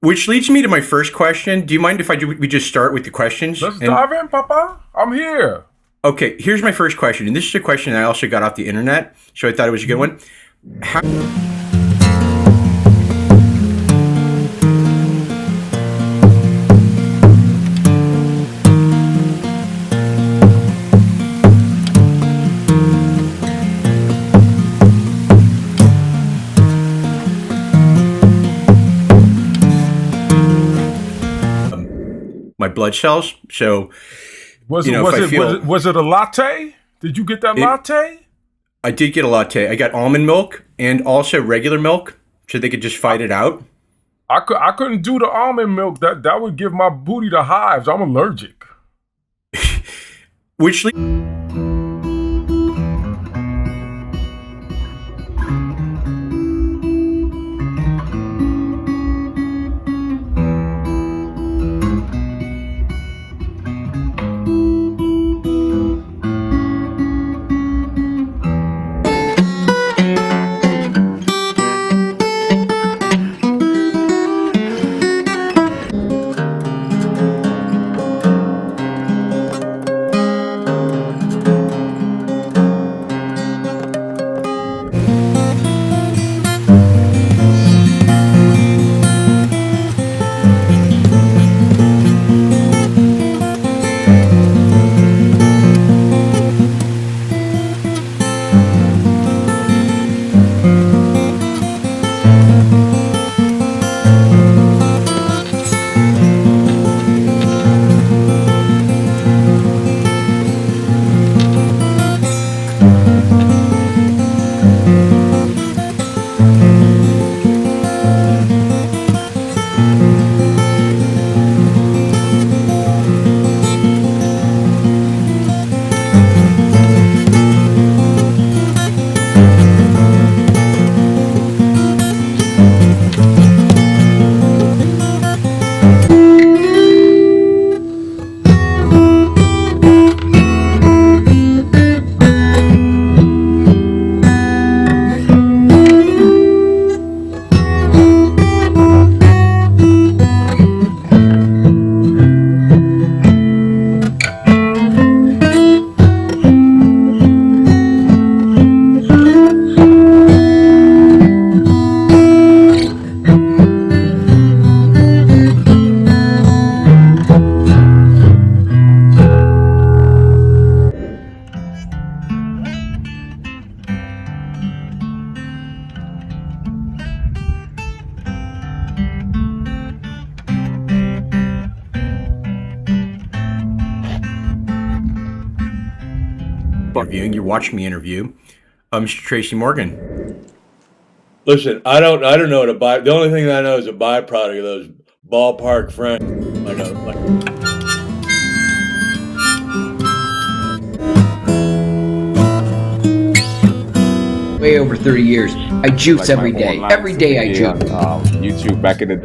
Which leads me to my first question. Do you mind if we just start with the questions? Let's dive in, Papa. I'm here. Okay, here's my first question. And this is a question I also got off the internet, so I thought it was a good one. My blood cells. So, was it a latte? Did you get that latte? I did get a latte. I got almond milk and also regular milk, so they could just fight it out. I couldn't do the almond milk. That would give my booty the hives. I'm allergic. Which interviewing, you're watching me interview Mr. Tracy Morgan. Listen, I don't know what a by. The only thing that I know is a byproduct of those ballpark friends. Way over 30 years. I juice every day. Every day I juice. YouTube back in the.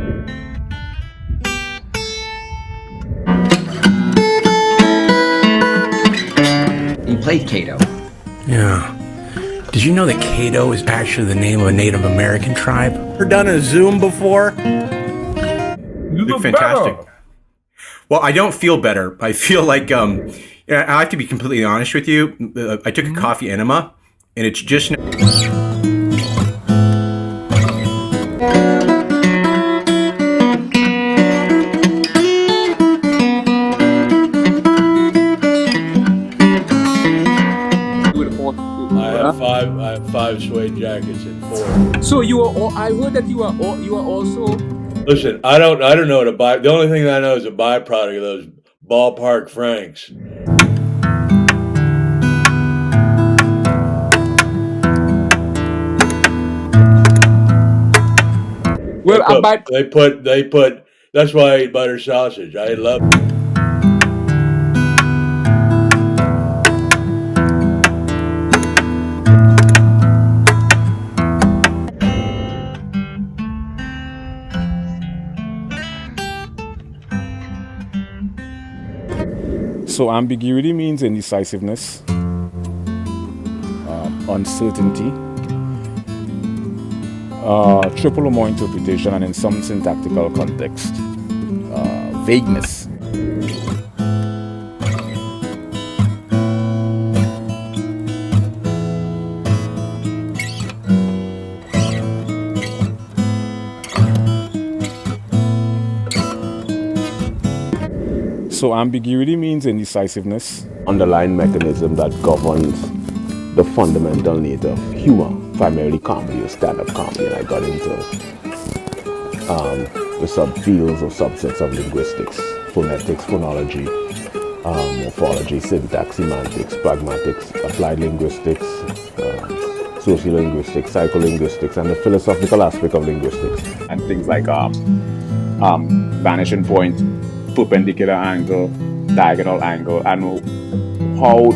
You played Cato. Yeah. Did you know that Cato is actually the name of a Native American tribe? Ever done a Zoom before? You look fantastic. Better. Well, I don't feel better. I feel like I have to be completely honest with you. I took a coffee enema, and it's just. I have five suede jackets and 4. So you are all, I heard that you are also. Listen, I don't know what a by. The only thing that I know is a byproduct of those ballpark Franks. Well, they put. That's why I eat butter sausage. I love. So ambiguity means indecisiveness, uncertainty, Triple or more interpretation, and in some syntactical context, vagueness. So ambiguity means indecisiveness. Underlying mechanism that governs the fundamental nature of humor, primarily comedy or stand-up comedy, and I got into the subfields or subsets of linguistics, phonetics, phonology, morphology, syntax, semantics, pragmatics, applied linguistics, sociolinguistics, psycholinguistics, and the philosophical aspect of linguistics. And things like vanishing point, perpendicular angle, diagonal angle, and how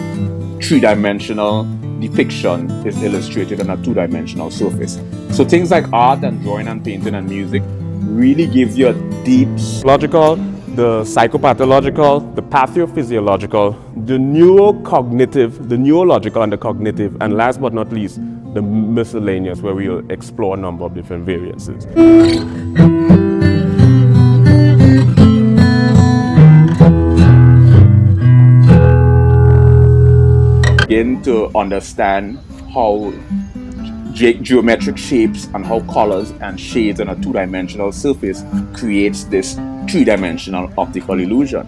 three-dimensional depiction is illustrated on a two-dimensional surface. So things like art and drawing and painting and music really gives you a deep Logical, the psychopathological, the pathophysiological, the neurocognitive, the neurological and the cognitive, and last but not least, the miscellaneous, where we'll explore a number of different variances. begin to understand how geometric shapes and how colors and shades on a two-dimensional surface creates this three-dimensional optical illusion.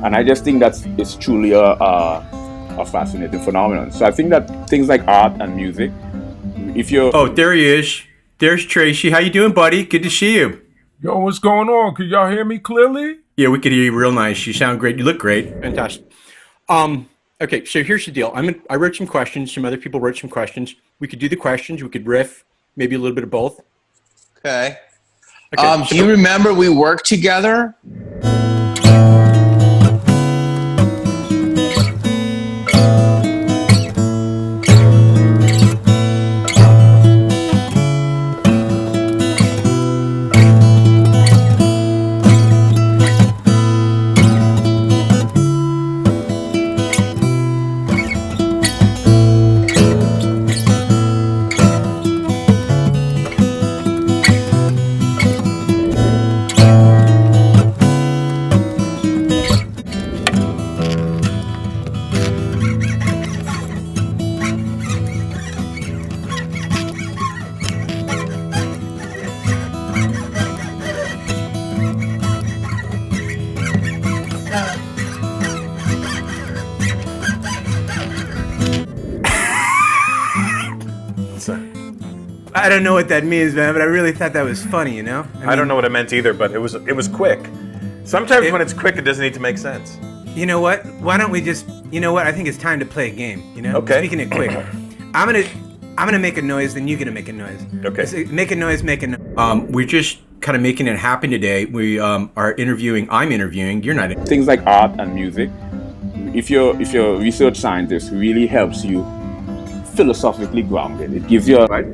And I just think that it's truly a fascinating phenomenon. So I think that things like art and music, if you're... Oh, there he is. There's Tracy. How you doing, buddy? Good to see you. Yo, what's going on? Can y'all hear me clearly? Yeah, we could hear you real nice. You sound great. You look great. Fantastic. Okay, so here's the deal. I wrote some questions. Some other people wrote some questions. We could do the questions. We could riff, maybe a little bit of both. Okay. Okay. Do you remember we worked together? I don't know what that means, man, but I really thought that was funny, you know? I don't know what it meant either, but it was quick. Sometimes when it's quick, it doesn't need to make sense. You know what? Why don't we just, you know what? I think it's time to play a game, you know? Okay. Speaking it quick. I'm gonna make a noise, then you're gonna make a noise. Okay. So make a noise, make a noise. We're just kind of making it happen today. We are interviewing, I'm interviewing, you're not. Things like art and music, if you're a research scientist, really helps you philosophically grounded. It gives you a... Right?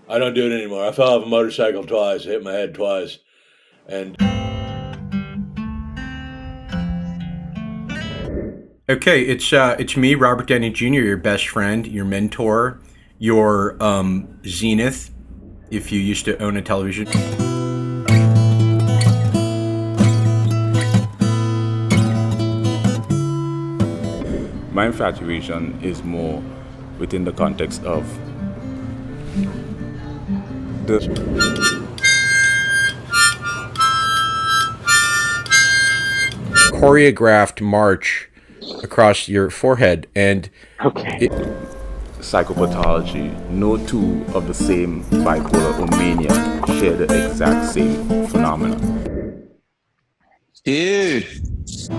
I don't do it anymore. I fell off a motorcycle twice, hit my head twice, and... Okay, it's me, Robert Downey Jr., your best friend, your mentor, your zenith, if you used to own a television. My infatuation is more within the context of the choreographed march across your forehead, and psychopathology. No two of the same bipolar or mania share the exact same phenomenon. Dude.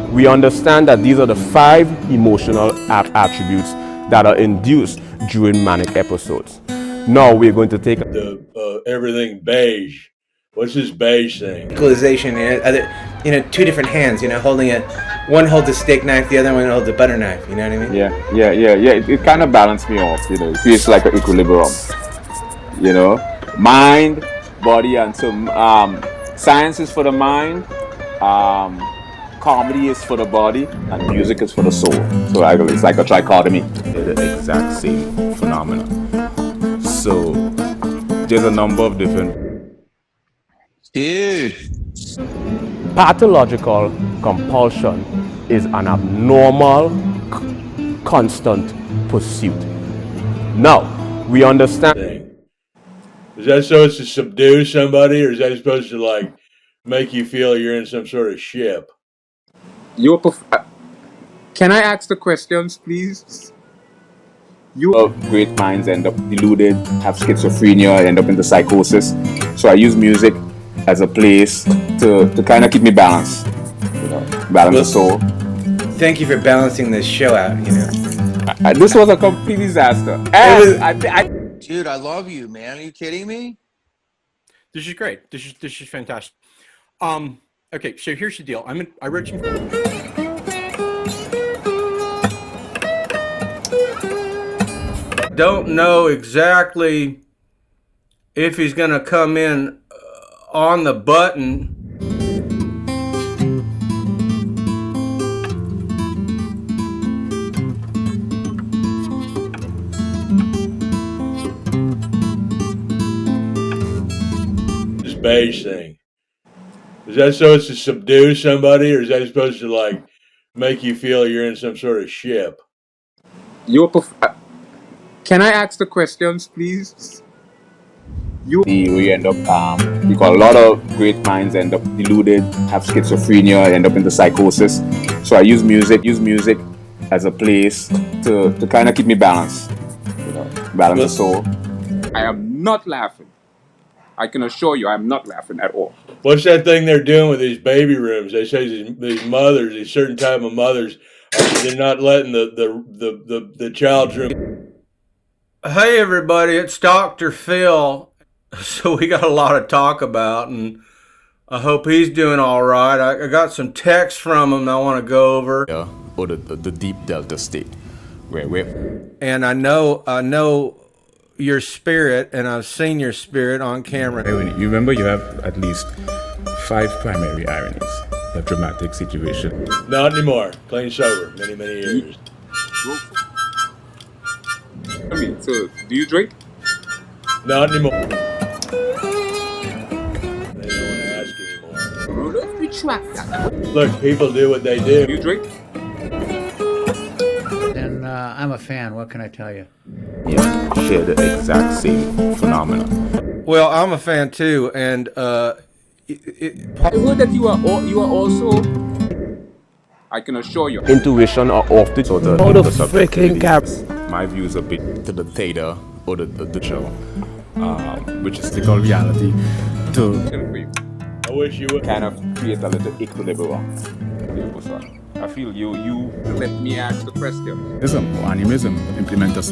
We understand that these are the 5 emotional attributes that are induced during manic episodes. Now we're going to take the everything beige. What's this beige thing? Equalization, two different hands, holding it. One holds a steak knife, the other one holds a butter knife. You know what I mean? Yeah. It kind of balanced me off. It feels like an equilibrium. Mind, body, and so science is for the mind. Comedy is for the body, and music is for the soul. So it's like a trichotomy. They're the exact same phenomenon. So there's a number of different. Dude. Pathological compulsion is an abnormal, constant pursuit. Now, we understand. Is that so it's to subdue somebody, or is that supposed to like make you feel you're in some sort of ship? Can I ask the questions, please? Great minds end up deluded, have schizophrenia, end up into psychosis. So I use music as a place to kind of keep me balanced, balance the soul. Thank you for balancing this show out, This was a complete disaster. Dude, I love you, man. Are you kidding me? This is great. This is fantastic. Okay, so here's the deal. I wrote some. Don't know exactly if he's going to come in on the button. This beige thing. Is that so it's to subdue somebody, or is that supposed to like make you feel you're in some sort of ship? Can I ask the questions, please? We end up, because a lot of great minds end up deluded, have schizophrenia, end up into psychosis. So I use music as a place to kind of keep me balanced, balance the soul. I am not laughing. I can assure you, I'm not laughing at all. What's that thing they're doing with these baby rooms? They say these mothers, these certain type of mothers, they're not letting the child's room. Hey everybody, it's Dr. Phil. So we got a lot to talk about, and I hope he's doing all right. I got some texts from him I want to go over. Yeah, or the deep delta state, where and I know your spirit, and I've seen your spirit on camera. you remember you have at least 5 primary ironies. You have dramatic situation. Not anymore. Clean sober. Many years. So, do you drink? Not anymore. They don't want to ask anymore. Rudolph, retract that. Look, people do what they do. Do you drink? And I'm a fan. What can I tell you? Yeah, share the exact same phenomena. Well, I'm a fan too, and I heard that you are also. I can assure you, intuition are off the. So the freaking caps. My views a bit to the theta or the show, which is the called reality. I wish you would kind of create a little equilibrium. I feel you let me ask the question. Animism implement us.